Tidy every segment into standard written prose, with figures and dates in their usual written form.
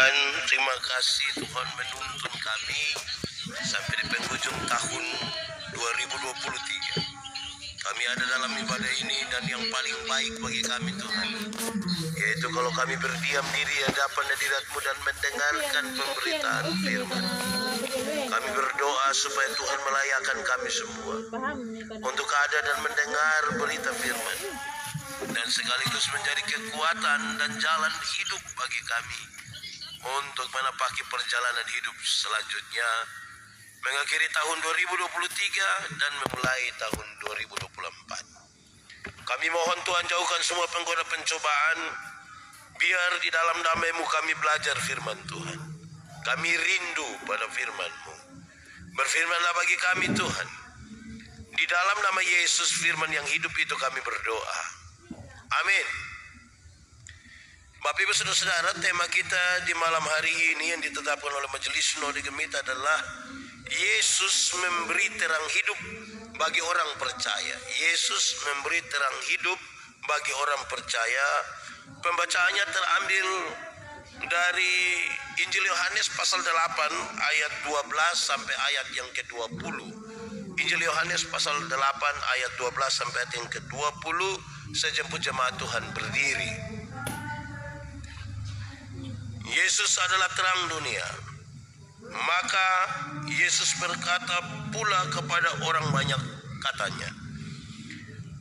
Tuhan, terima kasih Tuhan menuntun kami sampai di penghujung tahun 2023. Kami ada dalam ibadah ini dan yang paling baik bagi kami Tuhan, yaitu kalau kami berdiam diri di hadapan hadirat-Mu dan mendengarkan pemberitaan firman. Kami berdoa supaya Tuhan melayakan kami semua untuk ada dan mendengar berita firman, dan sekaligus menjadi kekuatan dan jalan hidup bagi kami untuk menapaki perjalanan hidup selanjutnya, mengakhiri tahun 2023 dan memulai tahun 2024. Kami mohon Tuhan, jauhkan semua penggoda pencobaan, biar di dalam damai-Mu kami belajar firman Tuhan. Kami rindu pada firman-Mu. Berfirmanlah bagi kami Tuhan. Di dalam nama Yesus firman yang hidup itu kami berdoa. Amin. Bapak Ibu Saudara-saudara, tema kita di malam hari ini yang ditetapkan oleh Majelis Sinode Gemit adalah Yesus memberi terang hidup bagi orang percaya. Yesus memberi terang hidup bagi orang percaya. Pembacaannya terambil dari Injil Yohanes pasal 8 ayat 12 sampai ayat yang ke-20. Injil Yohanes pasal 8 ayat 12 sampai ayat yang ke-20. Saya jemput jemaat Tuhan berdiri. Yesus adalah terang dunia. Maka Yesus berkata pula kepada orang banyak, katanya,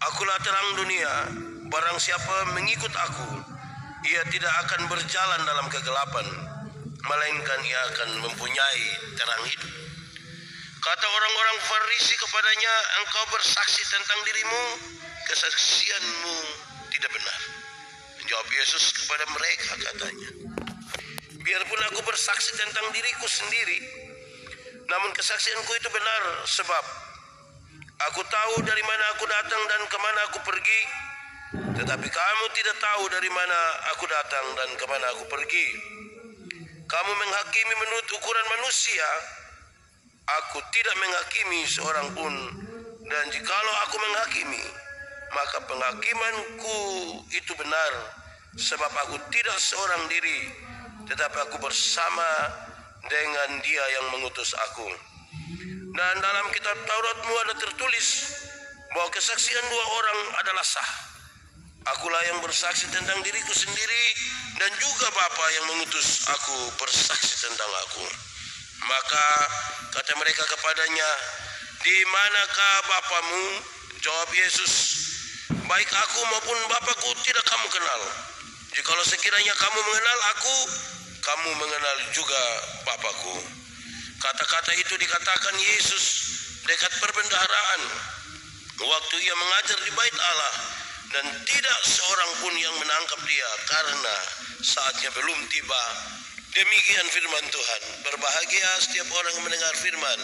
"Akulah terang dunia, barang siapa mengikut aku, ia tidak akan berjalan dalam kegelapan, melainkan ia akan mempunyai terang hidup." Kata orang-orang Farisi kepadanya, "Engkau bersaksi tentang dirimu, kesaksianmu tidak benar." Menjawab Yesus kepada mereka, katanya, "Biarpun aku bersaksi tentang diriku sendiri, namun kesaksianku itu benar, sebab aku tahu dari mana aku datang dan kemana aku pergi, tetapi kamu tidak tahu dari mana aku datang dan kemana aku pergi. Kamu menghakimi menurut ukuran manusia, aku tidak menghakimi seorang pun, dan jikalau aku menghakimi, maka penghakimanku itu benar, sebab aku tidak seorang diri, tetapi aku bersama dengan Dia yang mengutus aku. Dan dalam kitab Taurat-Mu ada tertulis bahwa kesaksian dua orang adalah sah. Akulah yang bersaksi tentang diriku sendiri, dan juga Bapa yang mengutus aku bersaksi tentang aku." Maka kata mereka kepadanya, "Di manakah Bapamu?" Jawab Yesus, "Baik aku maupun Bapakku tidak kamu kenal. Jikalau sekiranya kamu mengenal aku, kamu mengenal juga Bapakku." Kata-kata itu dikatakan Yesus dekat perbendaharaan, waktu ia mengajar di bait Allah, dan tidak seorang pun yang menangkap dia, karena saatnya belum tiba. Demikian firman Tuhan. Berbahagia setiap orang yang mendengar firman,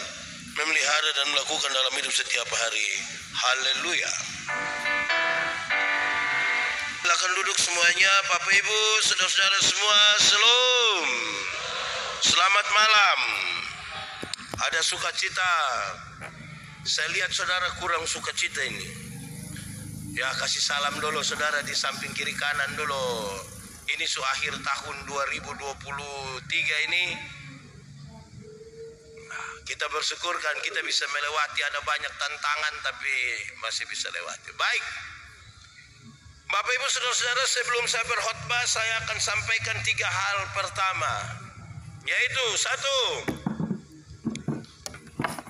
memelihara dan melakukan dalam hidup setiap hari. Haleluya. Silakan duduk semuanya, Bapak Ibu, saudara-saudara semua, shalom. Selamat malam. Ada sukacita. Saya lihat saudara kurang sukacita ini. Ya, kasih salam dulu saudara di samping kiri kanan dulu. Ini akhir tahun 2023 ini. Nah, kita bersyukurkan kita bisa melewati, ada banyak tantangan tapi masih bisa lewati. Baik. Bapak Ibu Saudara-saudara, sebelum saya berkhotbah, saya akan sampaikan 3 hal pertama. Yaitu 1,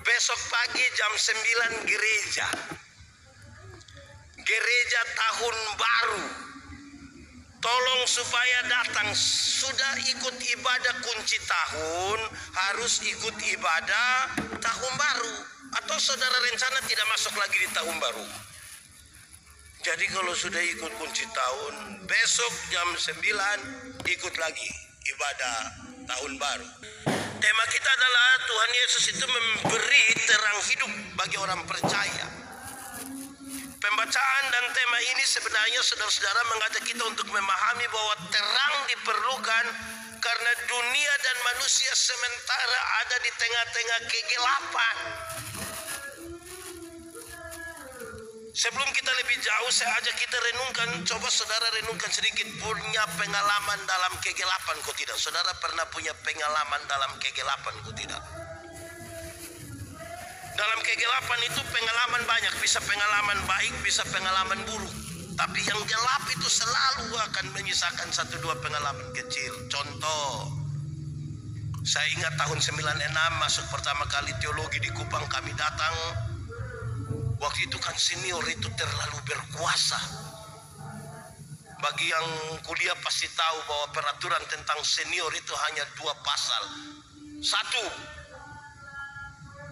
besok pagi jam 9 gereja tahun baru. Tolong supaya datang. Sudah ikut ibadah kunci tahun, harus ikut ibadah tahun baru. Atau saudara rencana tidak masuk lagi di tahun baru. Jadi kalau sudah ikut kunci tahun, besok jam 9 ikut lagi ibadah tahun baru. Tema kita adalah Tuhan Yesus itu memberi terang hidup bagi orang percaya. Pembacaan dan tema ini sebenarnya saudara-saudara mengajak kita untuk memahami bahwa terang diperlukan karena dunia dan manusia sementara ada di tengah-tengah kegelapan. Sebelum kita lebih jauh, saya ajak kita renungkan. Coba saudara renungkan sedikit. Punya pengalaman dalam kegelapan kok tidak? Saudara pernah punya pengalaman dalam kegelapan kok tidak? Dalam kegelapan itu pengalaman banyak. Bisa pengalaman baik, bisa pengalaman buruk. Tapi yang gelap itu selalu akan menyisakan 1-2 pengalaman kecil. Contoh, saya ingat tahun 96 masuk pertama kali teologi di Kupang, kami datang. Waktu itu kan senior itu terlalu berkuasa. Bagi yang kuliah pasti tahu bahwa peraturan tentang senior itu hanya 2 pasal. 1,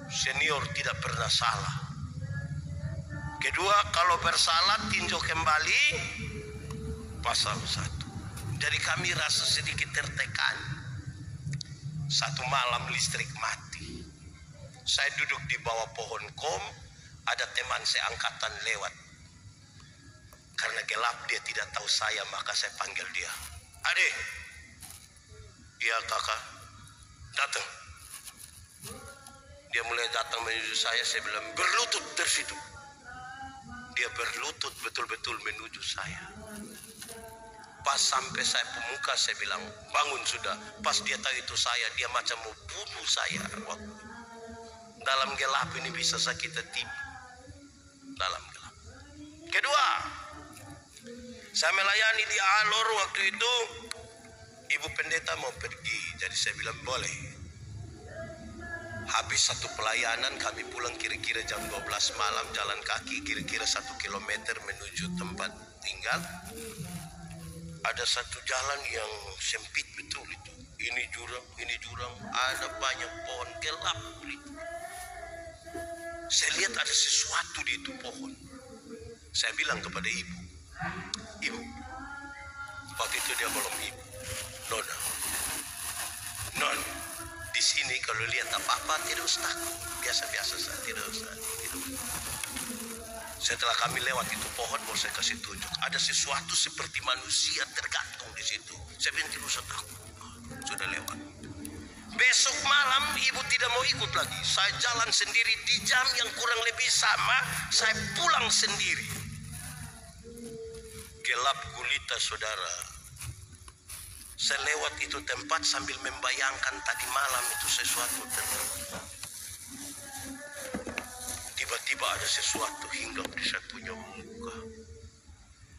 senior tidak pernah salah. Kedua, kalau bersalah tinjau kembali pasal 1. Jadi kami rasa sedikit tertekan. Satu malam listrik mati. Saya duduk di bawah pohon kom, ada teman seangkatan lewat. Karena gelap dia tidak tahu saya, maka saya panggil dia. Adik. Iya kakak. Datang. Dia mulai datang menuju saya bilang berlutut dari situ. Dia berlutut betul-betul menuju saya. Pas sampai saya pemuka, saya bilang bangun sudah. Pas dia tahu itu saya, dia macam mau bunuh saya. Dalam gelap ini bisa kita tipu. Dalam gelap. Kedua, saya melayani di Alor waktu itu. Ibu pendeta mau pergi, jadi saya bilang boleh. Habis satu pelayanan kami pulang kira-kira jam 12 malam, jalan kaki kira-kira 1 kilometer menuju tempat tinggal. Ada satu jalan yang sempit betul itu. Ini jurang, ada banyak pohon gelap itu. Saya lihat ada sesuatu di itu pohon. Saya bilang kepada ibu, waktu itu dia belum ibu, Non, di sini kalau lihat apa-apa tidak usah takut, biasa-biasa saja, tidak usah. Setelah kami lewat itu pohon, mau saya kasih tunjuk, ada sesuatu seperti manusia tergantung di situ. Saya bilang tidak usah takut, sudah lewat. Besok malam ibu tidak mau ikut lagi. Saya jalan sendiri di jam yang kurang lebih sama. Saya pulang sendiri. Gelap gulita saudara. Saya lewat itu tempat sambil membayangkan tadi malam itu sesuatu terjadi. Tiba-tiba ada sesuatu hinggap di saya punya muka.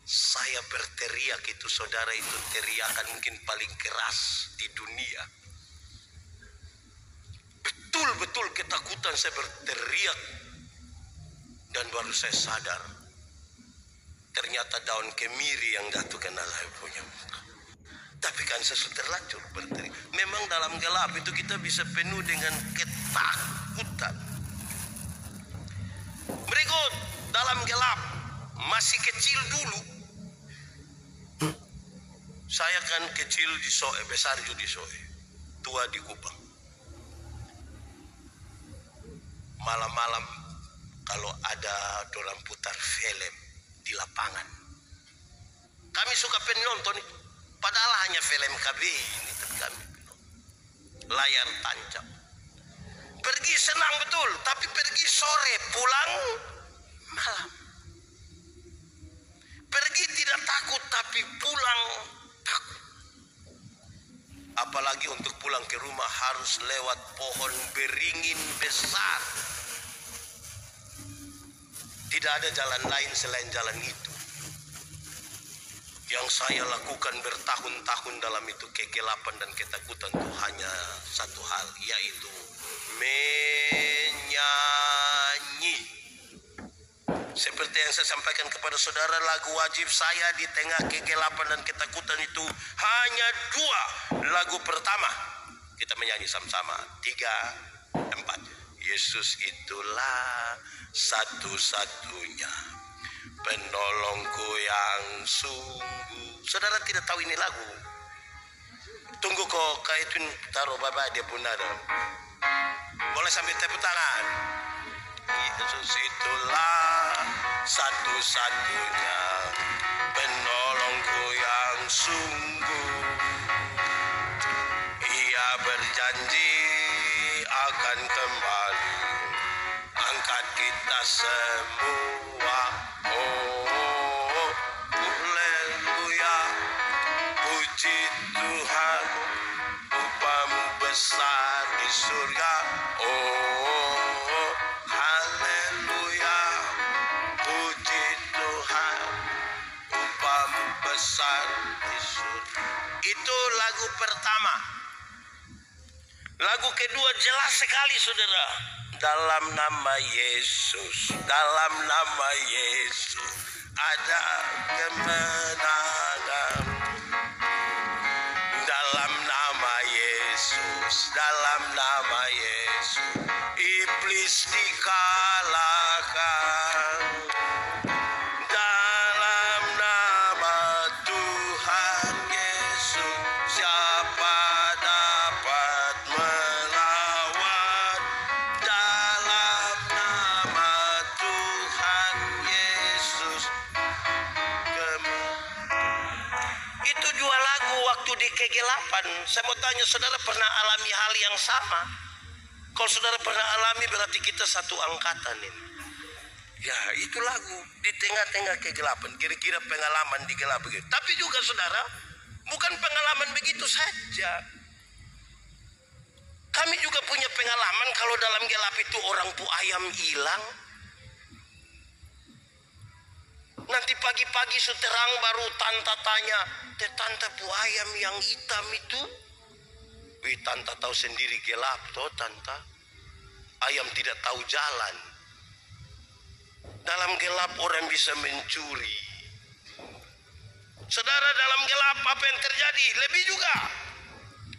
Saya berteriak itu saudara, itu teriakan mungkin paling keras di dunia. Betul-betul ketakutan saya berteriak. Dan baru saya sadar. Ternyata daun kemiri yang jatuh kena saya punya muka. Tapi kan saya sudah terlanjur berteriak. Memang dalam gelap itu kita bisa penuh dengan ketakutan. Berikut, dalam gelap, masih kecil dulu. Saya kan kecil di Soe, besar juga di Soe. Tua di Kupang. Malam-malam kalau ada dorang putar film di lapangan, kami suka penonton itu. Padahal hanya film KB ini, kami layar tancap. Pergi senang betul, tapi pergi sore pulang malam. Pergi tidak takut, tapi pulang takut. Apalagi untuk pulang ke rumah harus lewat pohon beringin besar. Tidak ada jalan lain selain jalan itu. Yang saya lakukan bertahun-tahun dalam itu kegelapan dan ketakutan itu hanya satu hal, yaitu menyanyi. Seperti yang saya sampaikan kepada saudara, lagu wajib saya di tengah kegelapan dan ketakutan itu hanya 2 lagu pertama. Kita menyanyi sama-sama, 3, 4. Yesus itulah satu-satunya penolongku yang sungguh. Saudara tidak tahu ini lagu? Tunggu kok kaitun taruh baba dia pun ada. Boleh sambil tepuk tangan. Yesus itulah satu-satunya penolongku yang sungguh. Ia berjanji akan kembali angkat kita semua. Oh, haleluya, puji Tuhan, upamu besar di surga. Oh, haleluya, puji Tuhan, upamu besar di surga. Itu lagu pertama. Lagu kedua jelas sekali, saudara. Dalam nama Yesus, dalam nama Yesus ada kemenangan. Dalam nama Yesus, dalam nama Yesus, iblis dikalahkan. Dalam nama Tuhan Yesus, siapa dapat melawan? Dalam nama Tuhan Yesus. Itu dua lagu waktu di KG8. Saya mau tanya, saudara pernah alami hal yang sama? Kalau saudara pernah alami, berarti kita satu angkatan ini. Ya, itu lagu di tengah-tengah KG8. Kira-kira pengalaman di gelap begitu. Tapi juga saudara, bukan pengalaman begitu saja. Kami juga punya pengalaman kalau dalam gelap itu orang pu ayam hilang. Nanti pagi-pagi suterang baru tante tanya, tante pu ayam yang hitam itu? Wih, tante tahu sendiri gelap toh tante. Ayam tidak tahu jalan. Dalam gelap orang bisa mencuri. Saudara, dalam gelap apa yang terjadi? Lebih juga.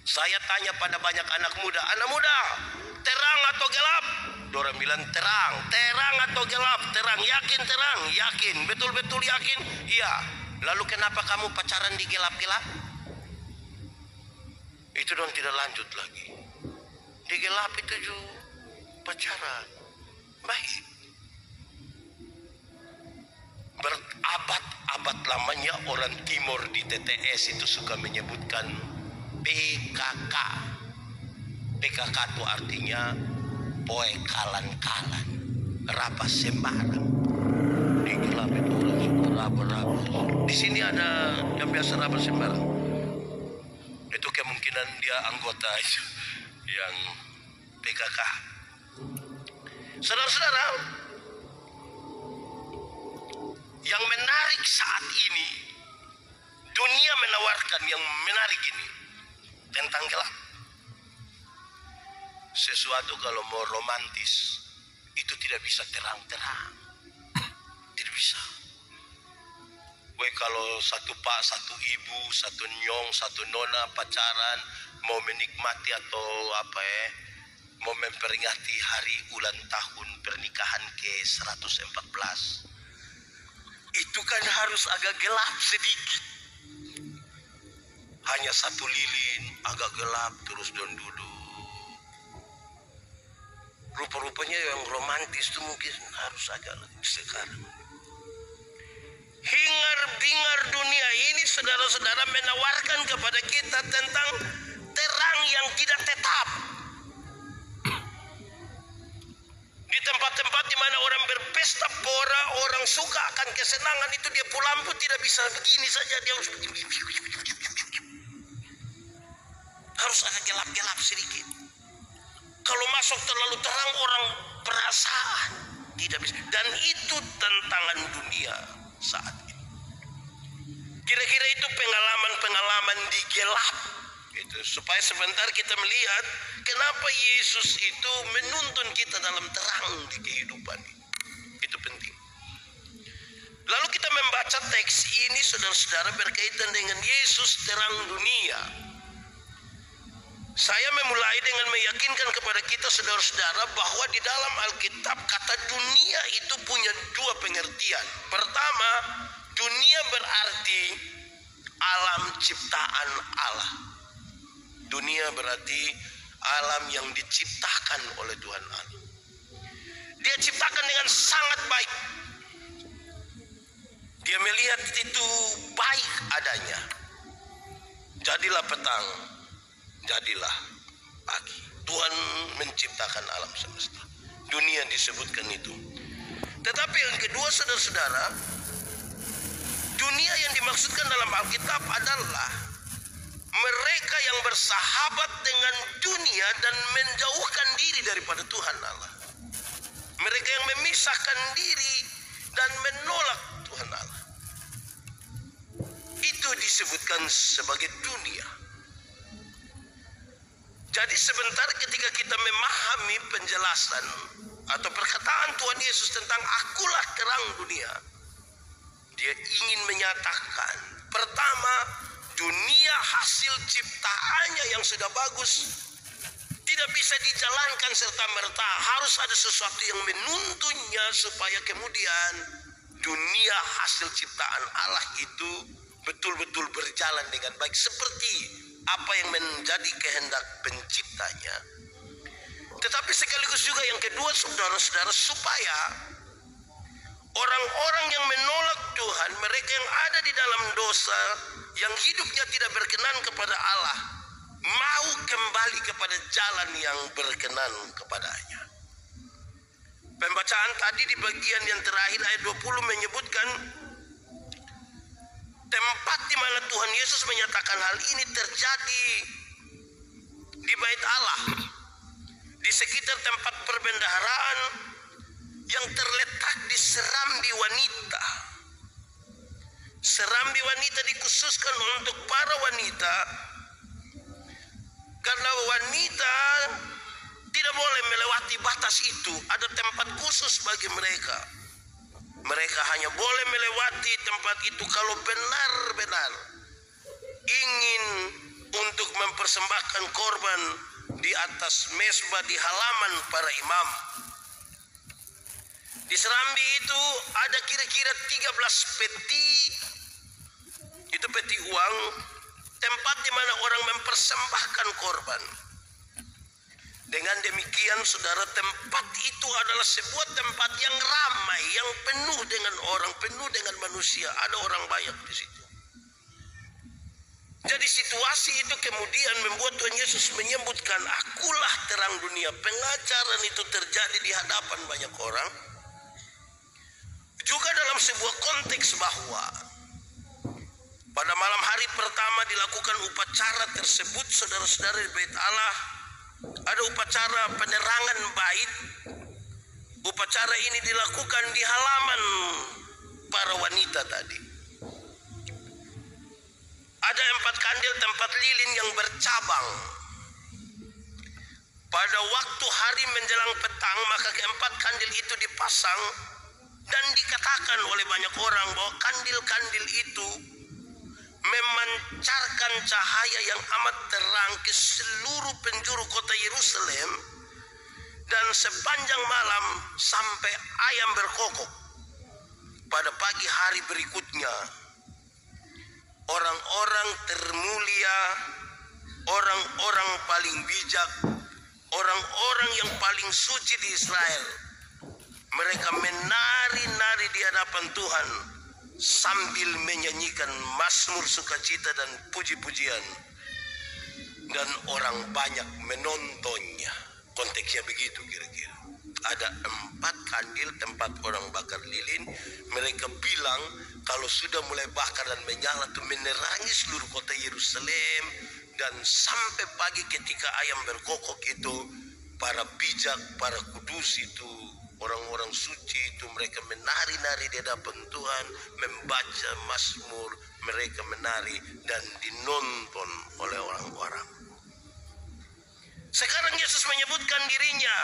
Saya tanya pada banyak anak muda, terang atau gelap? Orang bilang terang. Terang atau gelap? Terang. Yakin terang? Yakin. Betul-betul yakin? Iya. Lalu kenapa kamu pacaran di gelap-gelap? Itu dong tidak lanjut lagi. Di gelap itu juga pacaran. Baik. Berabad-abad lamanya orang timur di TTS itu suka menyebutkan PKK. PKK itu artinya poe kalan-kalan, raba sembarang. Di gelap itu orang suka raba-raba. Di sini ada yang biasa raba sembarang. Itu kemungkinan dia anggota itu yang PKK. Saudara-saudara, yang menarik saat ini, dunia menawarkan yang menarik ini tentang gelap. Sesuatu kalau mau romantis itu tidak bisa terang-terang, tidak bisa. Kalau satu pak, satu ibu, satu nyong, satu nona pacaran mau menikmati atau mau memperingati hari ulang tahun pernikahan ke-114, itu kan harus agak gelap sedikit. Hanya satu lilin agak gelap terus dan duduk. Rupa-rupanya yang romantis itu mungkin harus agak sekarang. Hingar-bingar dunia ini, saudara-saudara, menawarkan kepada kita tentang terang yang tidak tetap. Di tempat-tempat di mana orang berpesta pora, orang suka akan kesenangan itu, dia lampu tidak bisa begini saja, dia harus begini. Harus agak gelap-gelap sedikit. Kalau masuk terlalu terang, orang perasaan tidak bisa. Dan itu tantangan dunia saat ini. Kira-kira itu pengalaman-pengalaman di gelap. Itu supaya sebentar kita melihat kenapa Yesus itu menuntun kita dalam terang di kehidupan. Itu penting. Lalu kita membaca teks ini, saudara-saudara, berkaitan dengan Yesus terang dunia. Saya memulai dengan meyakinkan kepada kita, saudara-saudara, bahwa di dalam Alkitab kata dunia itu punya dua pengertian. Pertama, dunia berarti alam ciptaan Allah. Dunia berarti alam yang diciptakan oleh Tuhan Allah. Dia ciptakan dengan sangat baik. Dia melihat itu baik adanya. Jadilah petang, jadilah pagi. Tuhan menciptakan alam semesta. dunia disebutkan itu. Tetapi yang kedua, saudara-saudara, dunia yang dimaksudkan dalam Alkitab adalah mereka yang bersahabat dengan dunia dan menjauhkan diri daripada Tuhan Allah. Mereka yang memisahkan diri dan menolak Tuhan Allah. Itu disebutkan sebagai dunia. Jadi sebentar ketika kita memahami penjelasan atau perkataan Tuhan Yesus tentang akulah terang dunia, dia ingin menyatakan, pertama, dunia hasil ciptaannya yang sudah bagus tidak bisa dijalankan serta-merta, harus ada sesuatu yang menuntunnya supaya kemudian dunia hasil ciptaan Allah itu betul-betul berjalan dengan baik seperti apa yang menjadi kehendak penciptanya. Tetapi sekaligus juga yang kedua, saudara-saudara, supaya orang-orang yang menolak Tuhan, mereka yang ada di dalam dosa, yang hidupnya tidak berkenan kepada Allah, mau kembali kepada jalan yang berkenan kepadanya. Pembacaan tadi di bagian yang terakhir ayat 20 menyebutkan tempat di mana Tuhan Yesus menyatakan hal ini terjadi di Bait Allah, di sekitar tempat perbendaharaan yang terletak di Serambi Wanita. Serambi Wanita dikhususkan untuk para wanita karena wanita tidak boleh melewati batas itu. Ada tempat khusus bagi mereka. Mereka hanya boleh melewati tempat itu kalau benar-benar ingin untuk mempersembahkan korban di atas mezbah di halaman para imam. Di Serambi itu ada kira-kira 13 peti. Itu peti uang, tempat di mana orang mempersembahkan korban. Dengan demikian, saudara, tempat itu adalah sebuah tempat yang ramai, yang penuh dengan orang, penuh dengan manusia. Ada orang banyak di situ. Jadi situasi itu kemudian membuat Tuhan Yesus menyebutkan, akulah terang dunia. Pengajaran itu terjadi di hadapan banyak orang. Juga dalam sebuah konteks bahwa pada malam hari pertama dilakukan upacara tersebut, saudara-saudara, di Bait Allah. Ada upacara penerangan bait. Upacara ini dilakukan di halaman para wanita tadi. Ada 4 kandil tempat lilin yang bercabang. Pada waktu hari menjelang petang, maka keempat kandil itu dipasang dan dikatakan oleh banyak orang bahwa kandil-kandil itu memancarkan cahaya yang amat terang ke seluruh penjuru kota Yerusalem, dan sepanjang malam sampai ayam berkokok. Pada pagi hari berikutnya, orang-orang termulia, orang-orang paling bijak, orang-orang yang paling suci di Israel, mereka menari-nari di hadapan Tuhan sambil menyanyikan mazmur sukacita dan puji-pujian, dan orang banyak menontonnya. Konteksnya begitu kira-kira. Ada 4 kandil tempat orang bakar lilin. Mereka bilang kalau sudah mulai bakar dan menyala itu menerangi seluruh kota Yerusalem, dan sampai pagi ketika ayam berkokok itu, para bijak, para kudus itu, orang-orang suci itu, mereka menari-nari di hadapan Tuhan, membaca mazmur, mereka menari dan dinonton oleh orang-orang. Sekarang Yesus menyebutkan dirinya,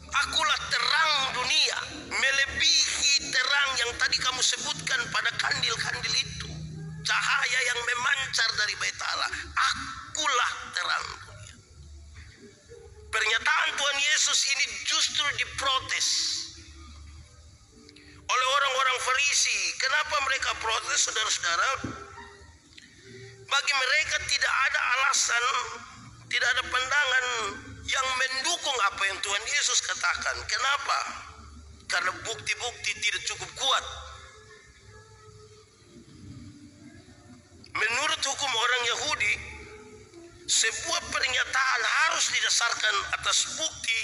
akulah terang dunia, melebihi terang yang tadi kamu sebutkan pada kandil-kandil itu, cahaya yang memancar dari Bait Allah. Akulah terang dunia. Pernyataan Tuhan Yesus ini justru diprotes oleh orang-orang Farisi. Kenapa mereka protes, saudara-saudara? Bagi mereka tidak ada alasan, tidak ada pandangan yang mendukung apa yang Tuhan Yesus katakan. Kenapa? Karena bukti-bukti tidak cukup kuat. Menurut hukum orang Yahudi, sebuah pernyataan harus didasarkan atas bukti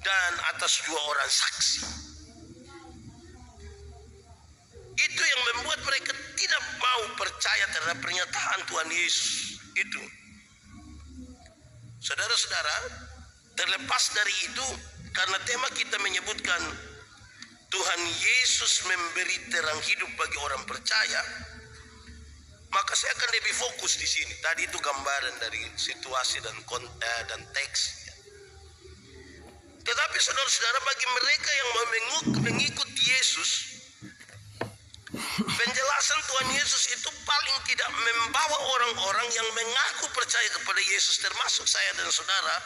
dan atas 2 orang saksi. Itu yang membuat mereka tidak mau percaya terhadap pernyataan Tuhan Yesus itu. Saudara-saudara, terlepas dari itu, karena tema kita menyebutkan Tuhan Yesus memberi terang hidup bagi orang percaya, maka saya akan lebih fokus di sini. Tadi itu gambaran dari situasi dan teks. Tetapi saudara-saudara, bagi mereka yang mau mengikuti Yesus, penjelasan Tuhan Yesus itu paling tidak membawa orang-orang yang mengaku percaya kepada Yesus, termasuk saya dan saudara.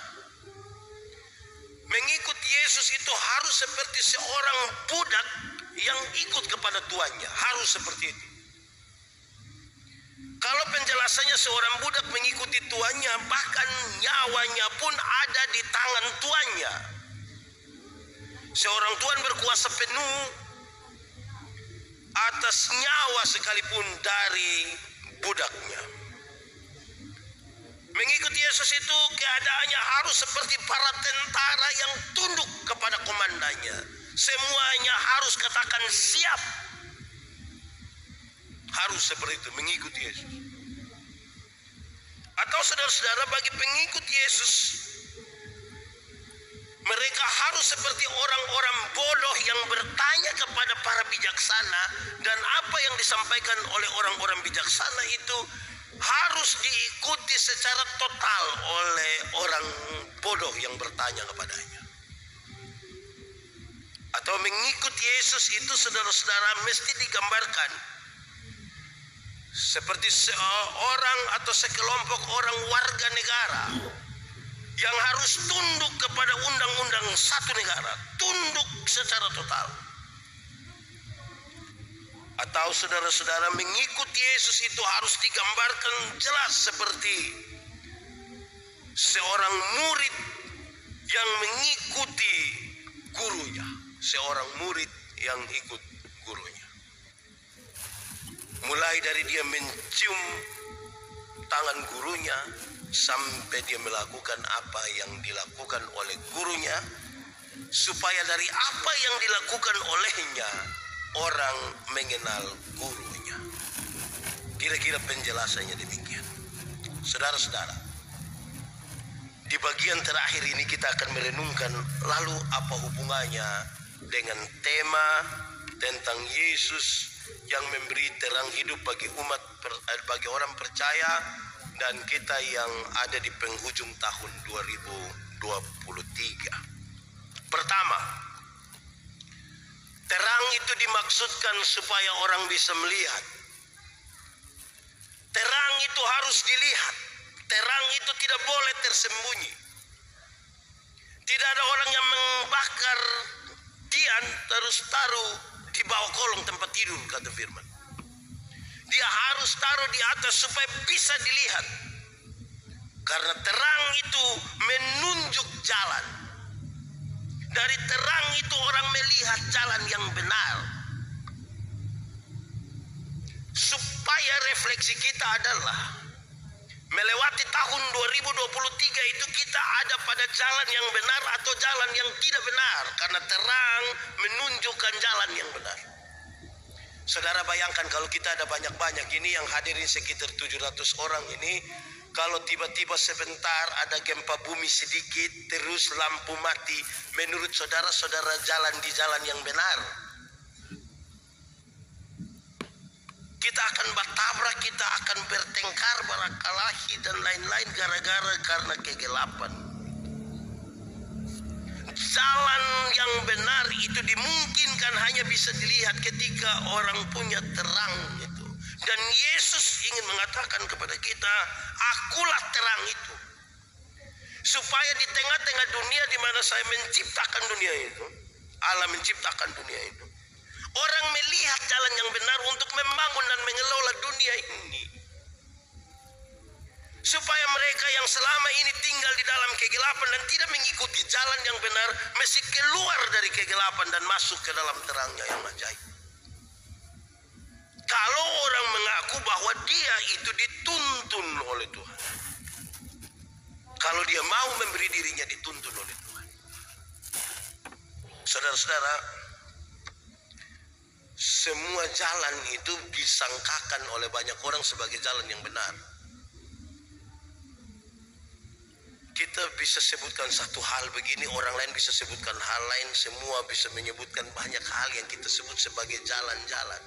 Mengikuti Yesus itu harus seperti seorang budak yang ikut kepada tuannya, harus seperti itu. Kalau penjelasannya seorang budak mengikuti tuannya, bahkan nyawanya pun ada di tangan tuannya. Seorang tuan berkuasa penuh atas nyawa sekalipun dari budaknya. Mengikuti Yesus itu keadaannya harus seperti para tentara yang tunduk kepada komandannya. Semuanya harus katakan siap. Harus seperti itu mengikuti Yesus. Atau saudara-saudara, bagi pengikut Yesus, mereka harus seperti orang-orang bodoh yang bertanya kepada para bijaksana, dan apa yang disampaikan oleh orang-orang bijaksana itu harus diikuti secara total oleh orang bodoh yang bertanya kepadanya. Atau mengikuti Yesus itu, saudara-saudara, mesti digambarkan seperti seorang atau sekelompok orang warga negara yang harus tunduk kepada undang-undang satu negara, tunduk secara total. Atau saudara-saudara, mengikuti Yesus itu harus digambarkan jelas seperti seorang murid yang mengikuti gurunya, seorang murid yang ikut gurunya. Mulai dari dia mencium tangan gurunya sampai dia melakukan apa yang dilakukan oleh gurunya, supaya dari apa yang dilakukan olehnya orang mengenal gurunya. Kira-kira penjelasannya demikian. Saudara-saudara, di bagian terakhir ini kita akan merenungkan lalu apa hubungannya dengan tema tentang Yesus yang memberi terang hidup bagi bagi orang percaya dan kita yang ada di penghujung tahun 2023. Pertama, terang itu dimaksudkan supaya orang bisa melihat. Terang itu harus dilihat. Terang itu tidak boleh tersembunyi. Tidak ada orang yang membakar tian terus taruh di bawah kolong tempat tidur, kata firman. Dia harus taruh di atas supaya bisa dilihat. Karena terang itu menunjuk jalan. Dari terang itu orang melihat jalan yang benar. Supaya refleksi kita adalah melewati tahun 2023 itu kita ada pada jalan yang benar atau jalan yang tidak benar. Karena terang menunjukkan jalan yang benar. Saudara bayangkan kalau kita ada banyak-banyak ini yang hadirin sekitar 700 orang ini, kalau tiba-tiba sebentar ada gempa bumi sedikit terus lampu mati, menurut saudara-saudara jalan di jalan yang benar? Kita akan bertabrak, kita akan bertengkar, berkelahi dan lain-lain gara-gara karena kegelapan. Jalan yang benar itu dimungkinkan hanya bisa dilihat ketika orang punya terang itu. Dan Yesus ingin mengatakan kepada kita, akulah terang itu. Supaya di tengah-tengah dunia di mana saya menciptakan dunia itu, Allah menciptakan dunia itu, orang melihat jalan yang benar untuk membangun dan mengelola dunia ini. Supaya mereka yang selama ini tinggal di dalam kegelapan dan tidak mengikuti jalan yang benar, mesti keluar dari kegelapan dan masuk ke dalam terangnya yang ajaib. Kalau orang mengaku bahwa dia itu dituntun oleh Tuhan, kalau dia mau memberi dirinya dituntun oleh Tuhan, Saudara-saudara, semua jalan itu disangkakan oleh banyak orang sebagai jalan yang benar. Kita bisa sebutkan satu hal begini, orang lain bisa sebutkan hal lain, semua bisa menyebutkan banyak hal yang kita sebut sebagai jalan-jalan.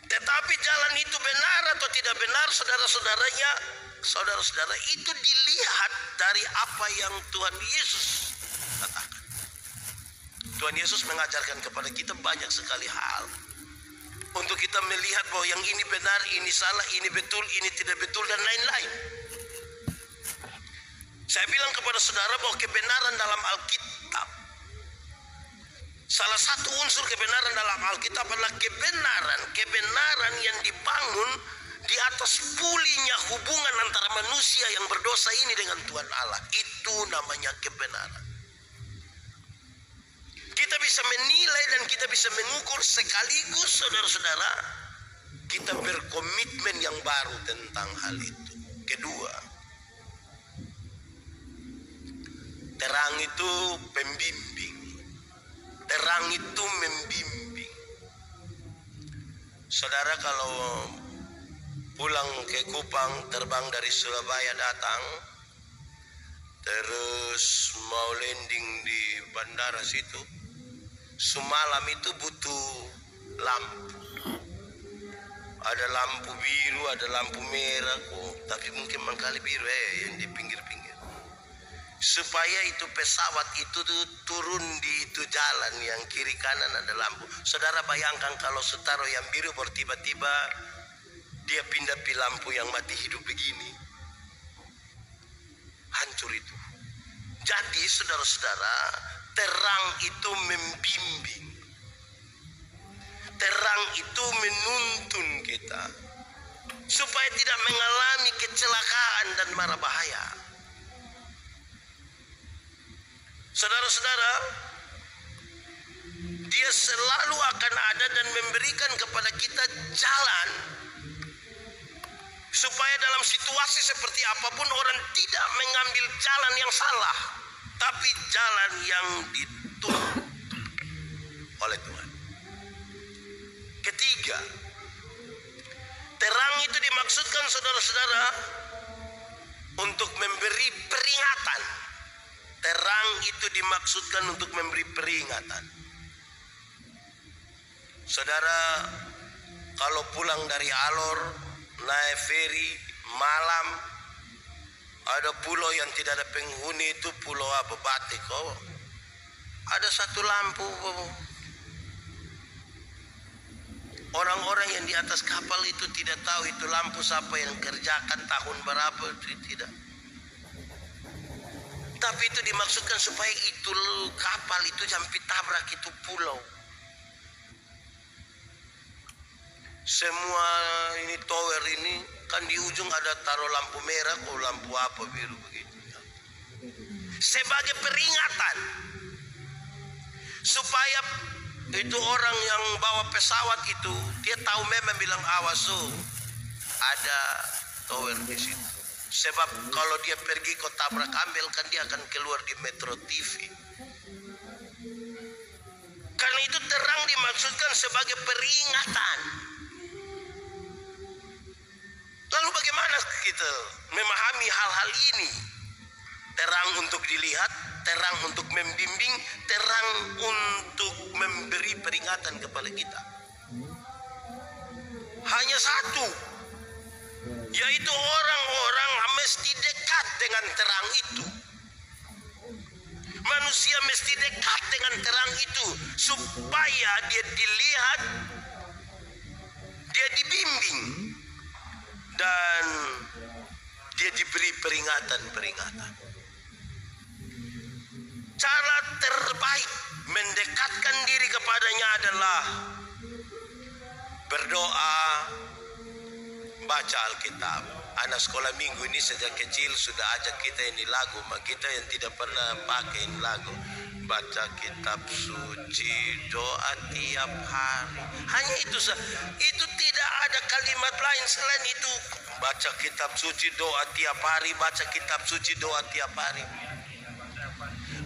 Tetapi jalan itu benar atau tidak benar, saudara-saudara, itu dilihat dari apa yang Tuhan Yesus katakan. Tuhan Yesus mengajarkan kepada kita banyak sekali hal untuk kita melihat bahwa yang ini benar, ini salah, ini betul, ini tidak betul, dan lain-lain. Saya bilang kepada saudara bahwa kebenaran dalam Alkitab, salah satu unsur kebenaran dalam Alkitab adalah kebenaran yang dibangun di atas pulihnya hubungan antara manusia yang berdosa ini dengan Tuhan Allah. Itu namanya kebenaran. Kita bisa menilai dan kita bisa mengukur sekaligus, saudara-saudara, kita berkomitmen yang baru tentang hal itu. Kedua, terang itu pembimbing. Terang itu membimbing. Saudara kalau pulang ke Kupang, terbang dari Surabaya datang, terus mau landing di bandara situ, semalam itu butuh lampu. Ada lampu biru, ada lampu merah kok, tapi mungkin mangkali biru yang di pinggir-pinggir. Supaya itu pesawat itu turun di itu jalan yang kiri kanan ada lampu. Saudara bayangkan kalau setaro yang biru baru tiba-tiba dia pindah ke lampu yang mati hidup begini, hancur itu. Jadi saudara-saudara, terang itu membimbing, terang itu menuntun kita supaya tidak mengalami kecelakaan dan mara bahaya. Saudara-saudara, dia selalu akan ada dan memberikan kepada kita jalan supaya dalam situasi seperti apapun orang tidak mengambil jalan yang salah, tapi jalan yang dituntun oleh Tuhan. Ketiga, terang itu dimaksudkan, saudara-saudara, untuk memberi peringatan. Terang itu dimaksudkan untuk memberi peringatan. Saudara, kalau pulang dari Alor, naik feri malam, ada pulau yang tidak ada penghuni, itu pulau apa? Batik. Oh, ada satu lampu. Orang-orang yang di atas kapal itu tidak tahu itu lampu siapa yang kerjakan, tahun berapa, tidak. Tapi itu dimaksudkan supaya itu kapal itu sampai tabrak itu pulau. Semua ini tower ini kan di ujung ada taruh lampu merah atau lampu apa biru begitu. Sebagai peringatan supaya itu orang yang bawa pesawat itu dia tahu memang bilang awas ada tower di situ. Sebab kalau dia pergi ke tabrak ambil kan dia akan keluar di Metro TV. Karena itu terang dimaksudkan sebagai peringatan. Lalu bagaimana kita memahami hal-hal ini? Terang untuk dilihat, terang untuk membimbing, terang untuk memberi peringatan kepada kita. Hanya satu, yaitu orang-orang mesti dekat dengan terang itu. Manusia mesti dekat dengan terang itu supaya dia dilihat, dia dibimbing, dan dia diberi peringatan-peringatan. Cara terbaik mendekatkan diri kepadanya adalah berdoa, baca Alkitab. Anak sekolah minggu ini sejak kecil sudah ajak kita ini lagu, kita yang tidak pernah pakai ini lagu. Baca kitab suci, doa tiap hari. Hanya itu saja. Itu tidak ada kalimat lain selain itu. Baca kitab suci, doa tiap hari, baca kitab suci, doa tiap hari.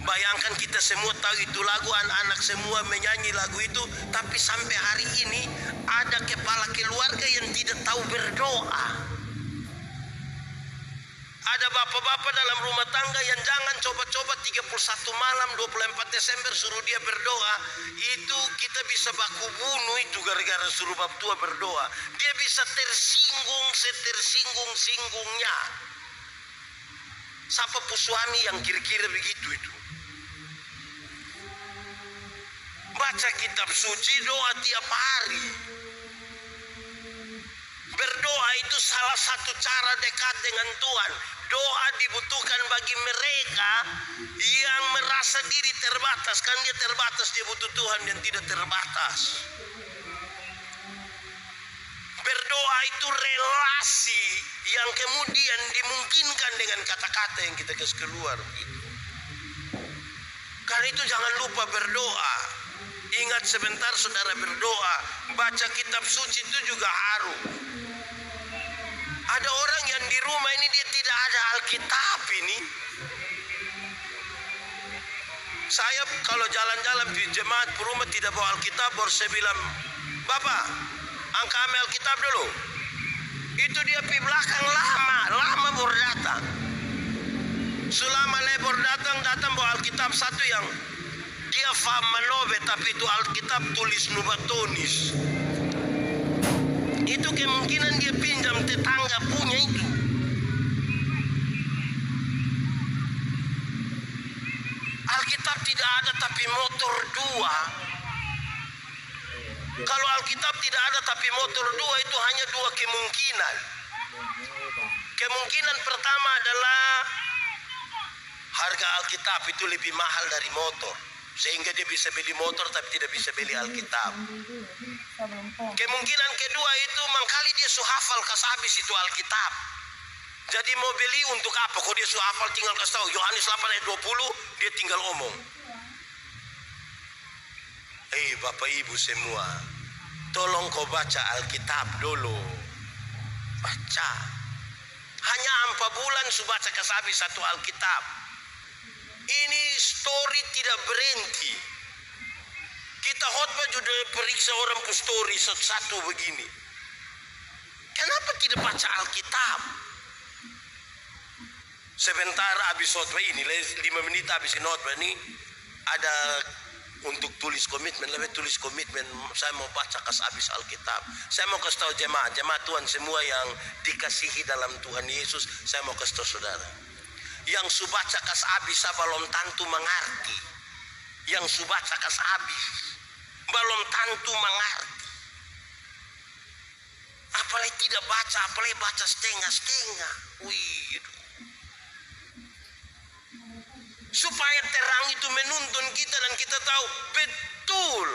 Bayangkan kita semua tahu itu lagu, anak-anak semua menyanyi lagu itu, tapi sampai hari ini ada kepala keluarga yang tidak tahu berdoa. Ada bapak-bapak dalam rumah tangga yang jangan coba-coba 31 malam 24 Desember suruh dia berdoa. Itu kita bisa baku bunuh itu gara-gara suruh bab tua berdoa. Dia bisa tersinggung setersinggung-singgungnya. Siapa suami yang kira-kira begitu itu? Baca kitab suci, doa tiap hari. Berdoa itu salah satu cara dekat dengan Tuhan. Doa dibutuhkan bagi mereka yang merasa diri terbatas. Kan dia terbatas, dia butuh Tuhan yang tidak terbatas. Berdoa itu relasi yang kemudian dimungkinkan dengan kata-kata yang kita kasih keluar. Karena itu jangan lupa berdoa. Ingat sebentar saudara berdoa. Baca kitab suci itu juga harus. Ada orang yang di rumah ini dia tidak ada Alkitab ini. Saya kalau jalan-jalan di jemaat rumah tidak bawa Alkitab, baru saya bilang, Bapak, angkat ambil Alkitab dulu. Itu dia di belakang lama baru datang. Selama lebor datang bawa Alkitab satu yang dia faham malobe, tapi itu Alkitab tulis nubatonis. Itu kemungkinan dia pinjam tetangga punya itu. Alkitab tidak ada tapi motor dua. Kalau Alkitab tidak ada tapi motor dua, itu hanya dua kemungkinan. Kemungkinan pertama adalah harga Alkitab itu lebih mahal dari motor, sehingga dia bisa beli motor tapi tidak bisa beli Alkitab. Kemungkinan kedua itu mangkali dia hafal habis itu Alkitab. Jadi mau beli untuk apa? Kalau dia hafal tinggal kasih tahu Yohanes 8 ayat 20, dia tinggal omong. Bapak Ibu semua, tolong kau baca Alkitab dulu. Baca. Hanya 4 bulan sudah baca habis satu Alkitab. Ini story tidak berhenti. Kita khotbah juga periksa orang ke story satu begini. Kenapa tidak baca Alkitab? Sebentar habis khotbah ini, 5 menit habis khotbah ini, ada untuk tulis komitmen, lebih tulis komitmen. Saya mau baca habis Alkitab. Saya mau kasih tahu jemaat Tuhan semua yang dikasihi dalam Tuhan Yesus. Saya mau kasih tahu saudara, yang subaca kas habis belum tentu mengerti. Yang subaca kas habis belum tentu mengerti. Apalagi tidak baca, apalagi baca setengah-setengah. Supaya terang itu menuntun kita dan kita tahu betul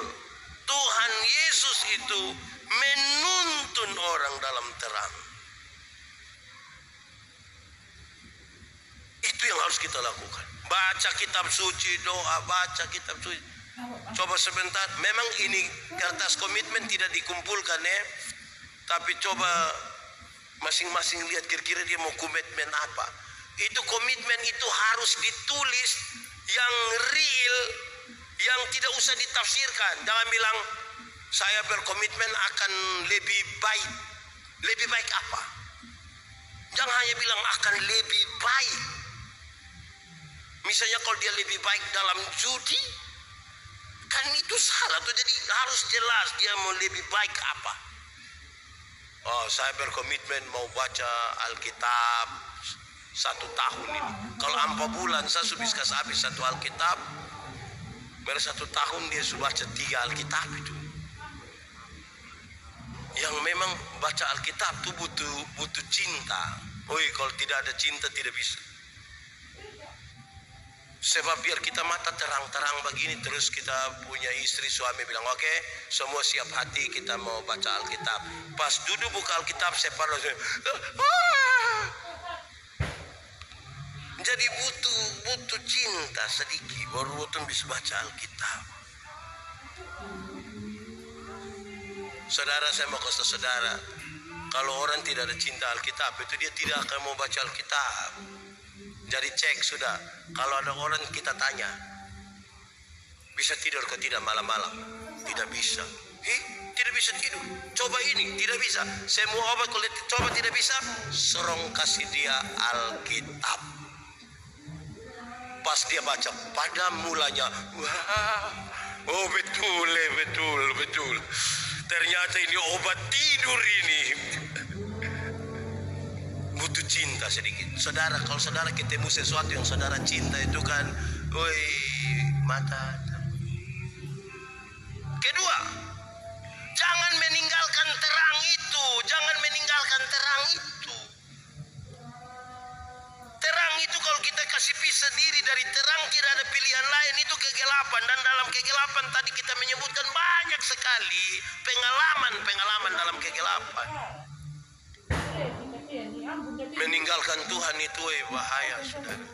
Tuhan Yesus itu menuntun orang dalam terang. Itu yang harus kita lakukan. Baca kitab suci, doa, baca kitab suci. Coba sebentar, memang ini kertas komitmen tidak dikumpulkan ya. Tapi coba masing-masing lihat kira-kira dia mau komitmen apa. Itu komitmen itu harus ditulis yang real, yang tidak usah ditafsirkan. Jangan bilang saya berkomitmen akan lebih baik. Lebih baik apa? Jangan hanya bilang akan lebih baik. Misalnya kalau dia lebih baik dalam judi, kan itu salah tuh. Jadi harus jelas dia mau lebih baik apa. Oh, saya berkomitmen mau baca Alkitab 1 tahun ini. Kalau 4 bulan saya sudah bisa habis satu Alkitab. Baru 1 tahun dia sudah baca 3 Alkitab itu. Yang memang baca Alkitab itu butuh cinta. Kalau tidak ada cinta tidak bisa. Sebab biar kita mata terang-terang begini, terus kita punya istri suami bilang oke, semua siap hati kita mau baca Alkitab. Pas duduk buka Alkitab separuh. Jadi butuh cinta sedikit baru bisa baca Alkitab. Saudara, saya mau kasih saudara, kalau orang tidak ada cinta Alkitab itu dia tidak akan mau baca Alkitab. Jadi cek sudah, kalau ada orang kita tanya, bisa tidur ke tidak malam-malam? Tidak bisa. Tidak bisa tidur. Coba ini, tidak bisa. Semua obat kulit, coba tidak bisa. Serong kasih dia Alkitab. Pas dia baca, pada mulanya, wah, oh betul. Ternyata ini obat tidur ini. Butuh cinta sedikit. Saudara, kalau saudara ketemu sesuatu yang saudara cinta itu kan, woi, mata. Kedua, jangan meninggalkan terang itu. Jangan meninggalkan terang itu. Terang itu kalau kita kasih pisah diri dari terang, tidak ada pilihan lain, itu kegelapan. Dan dalam kegelapan tadi kita menyebutkan banyak sekali pengalaman dalam kegelapan. Meninggalkan Tuhan itu bahaya, saudara.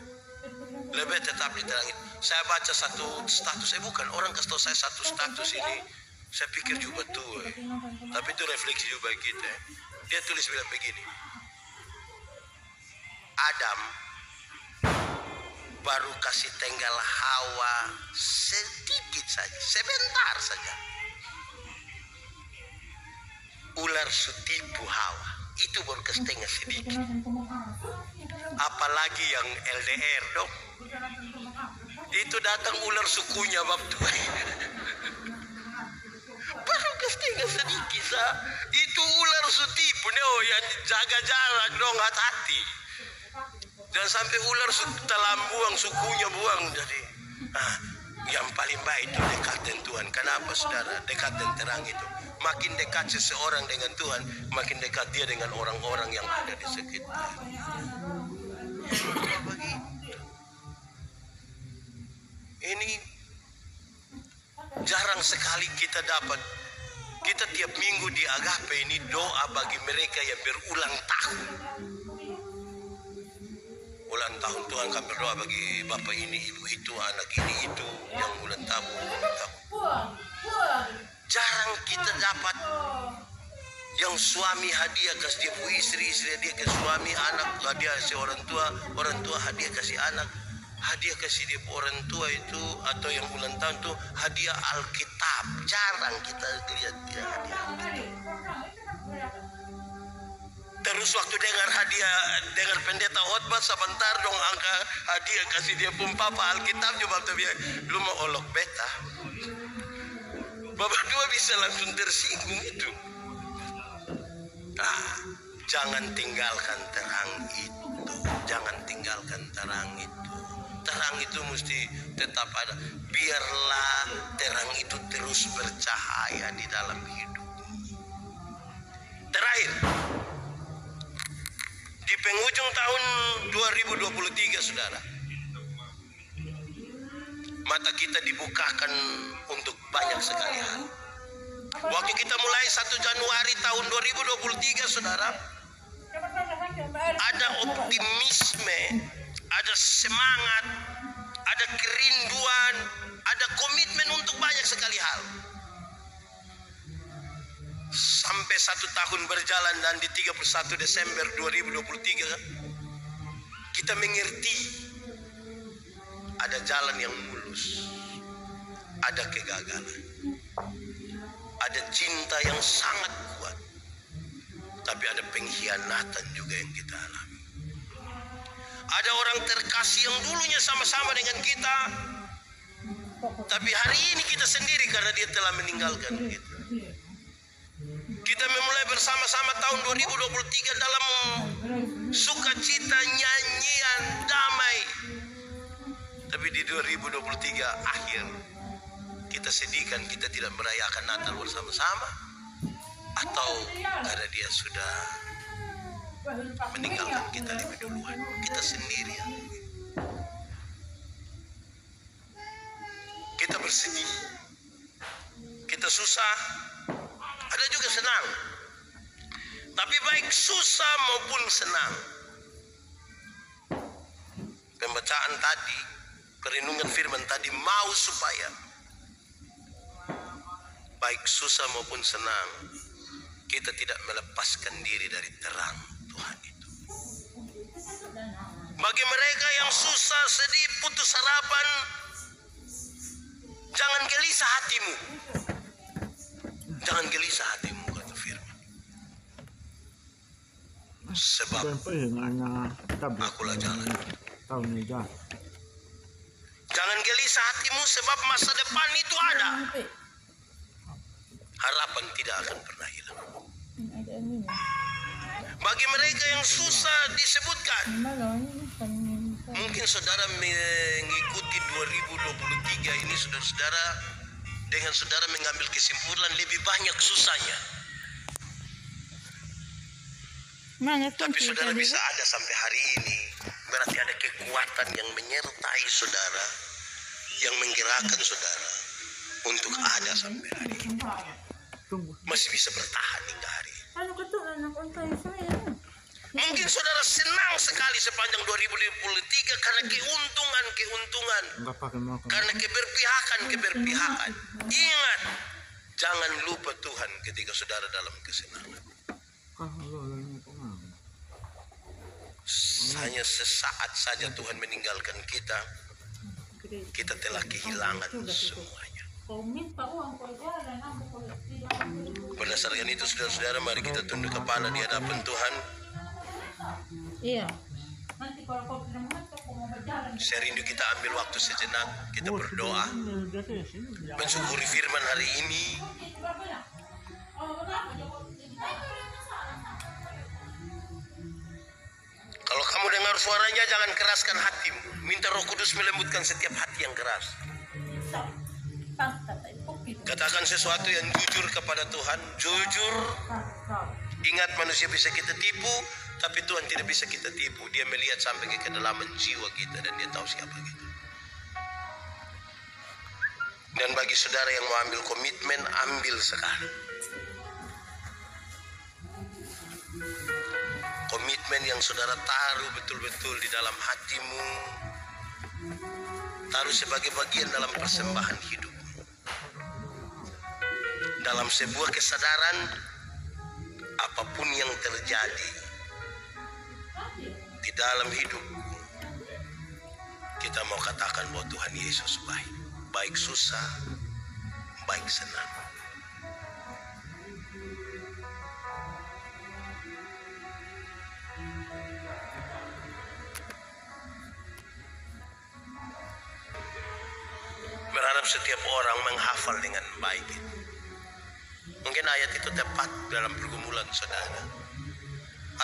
Lebih tetap di terang itu. Saya baca satu status, bukan orang kasih tahu saya satu status ini. Saya pikir juga betul, tapi itu refleksi juga bagi kita. Dia tulis bilang begini, Adam baru kasih tenggal Hawa sedikit saja, sebentar saja. Ular sutipu Hawa, itu baru kasih tenggal sedikit. Apalagi yang LDR dong, itu datang ular sukunya bab tuh. Baru kasih tenggal sedikit sah. Itu ular sutipu yang jaga jarak dong, hati-hati. Dan sampai ular telah buang sukunya buang. Jadi yang paling baik itu dekat dengan Tuhan. Kenapa saudara? Dekat dan terang itu. Makin dekat seseorang dengan Tuhan, makin dekat dia dengan orang-orang yang ada di sekitar. Ini jarang sekali kita dapat. Kita tiap minggu di Agape ini doa bagi mereka yang berulang tahun. Ulang tahun Tuhan, kami berdoa bagi bapak ini, ibu itu, anak ini itu yang ulang tahun. Jarang kita dapat yang suami hadiah kasih dia istri hadiah ke suami, anak hadiah kasih orang tua hadiah kasih anak, hadiah kasih dia orang tua itu, atau yang ulang tahun itu hadiah Alkitab. Jarang kita lihat dia hadiah Alkitab. Terus waktu dengar pendeta khotbah sebentar dong angka hadiah kasih dia pun papa Alkitab juga biar lu mau olok beta. Bapak dua bisa langsung tersinggung itu. Jangan tinggalkan terang itu. Jangan tinggalkan terang itu. Terang itu mesti tetap ada. Biarlah terang itu terus bercahaya di dalam hidup. Terakhir, di penghujung tahun 2023 saudara, mata kita dibukakan untuk banyak sekali hal. Waktu kita mulai 1 Januari tahun 2023 saudara, ada optimisme, ada semangat, ada kerinduan, ada komitmen untuk banyak sekali hal. Sampai 1 tahun berjalan dan di 31 Desember 2023 kita mengerti ada jalan yang mulus, ada kegagalan, ada cinta yang sangat kuat, tapi ada pengkhianatan juga yang kita alami. Ada orang terkasih yang dulunya sama-sama dengan kita, tapi hari ini kita sendiri karena dia telah meninggalkan kita. Kita memulai bersama-sama tahun 2023 dalam sukacita, nyanyian, damai. Tapi di 2023 akhir kita sedihkan kita tidak merayakan Natal bersama-sama, atau karena dia sudah meninggalkan kita lebih duluan. Kita sendirian. Kita bersedih, kita susah, ada juga senang. Tapi baik susah maupun senang, pembacaan tadi, perenungan firman tadi mau supaya baik susah maupun senang kita tidak melepaskan diri dari terang Tuhan itu. Bagi mereka yang susah, sedih, putus harapan, jangan gelisah hatimu. Jangan gelisah hatimu, kata firman. Sebab akulah jalan. Jangan gelisah hatimu, sebab masa depan itu ada. Harapan tidak akan pernah hilang. Bagi mereka yang susah disebutkan, mungkin saudara mengikuti 2023 ini, saudara-saudara, dengan saudara mengambil kesimpulan lebih banyak susahnya. Tapi saudara bisa ada sampai hari ini, berarti ada kekuatan yang menyertai saudara, yang menggerakkan saudara untuk ada sampai hari ini. Masih bisa bertahan hingga hari ini. Mungkin saudara senang sekali sepanjang 2023 karena keuntungan, karena keberpihakan. Ingat, jangan lupa Tuhan ketika saudara dalam kesenangan. Hanya sesaat saja Tuhan meninggalkan kita, kita telah kehilangan semuanya. Berdasarkan itu, saudara-saudara, mari kita tunduk kepala di hadapan Tuhan. Iya. Saya rindu kita ambil waktu sejenak, kita berdoa, mensyukuri firman hari ini. Kalau kamu dengar suaranya, jangan keraskan hatimu. Minta Roh Kudus melembutkan setiap hati yang keras. Katakan sesuatu yang jujur kepada Tuhan. Jujur. Ingat, manusia bisa kita tipu, tapi Tuhan tidak bisa kita tipu. Dia melihat sampai ke kedalaman jiwa kita, dan Dia tahu siapa kita. Dan bagi saudara yang mau ambil komitmen, ambil sekarang. Komitmen yang saudara taruh betul-betul di dalam hatimu, taruh sebagai bagian dalam persembahan hidup. Dalam sebuah kesadaran, apapun yang terjadi di dalam hidup, kita mau katakan bahwa Tuhan Yesus baik. Baik susah, baik senang. Berharap setiap orang menghafal dengan baik. Mungkin ayat itu tepat dalam pergumulan saudara,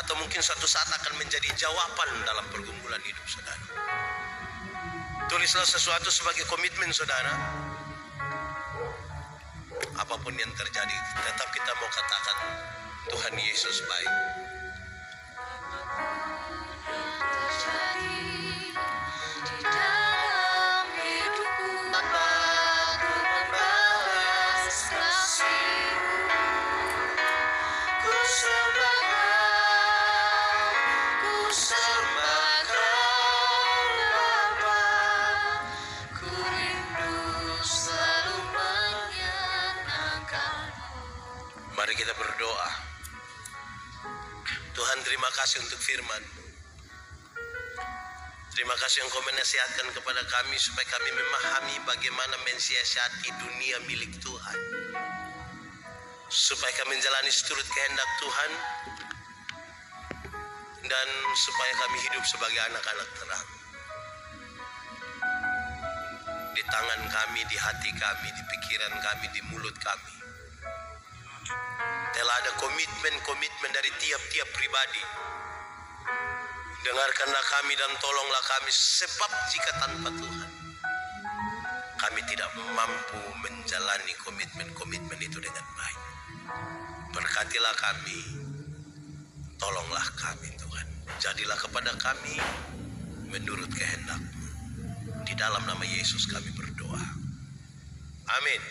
atau mungkin suatu saat akan menjadi jawaban dalam pergumulan hidup saudara. Tulislah sesuatu sebagai komitmen saudara. Apapun yang terjadi, tetap kita mau katakan Tuhan Yesus baik. Mari kita berdoa. Tuhan, terima kasih untuk firman. Terima kasih Engkau menasihatkan kepada kami supaya kami memahami bagaimana mensiasati dunia milik Tuhan, supaya kami menjalani seturut kehendak Tuhan, dan supaya kami hidup sebagai anak-anak terang. Di tangan kami, di hati kami, di pikiran kami, di mulut kami, telah ada komitmen dari tiap-tiap pribadi. Dengarkanlah kami dan tolonglah kami, sebab jika tanpa Tuhan kami tidak mampu menjalani komitmen itu dengan baik. Berkatilah kami, tolonglah kami Tuhan. Jadilah kepada kami menurut kehendak-Mu. Di dalam nama Yesus kami berdoa. Amin.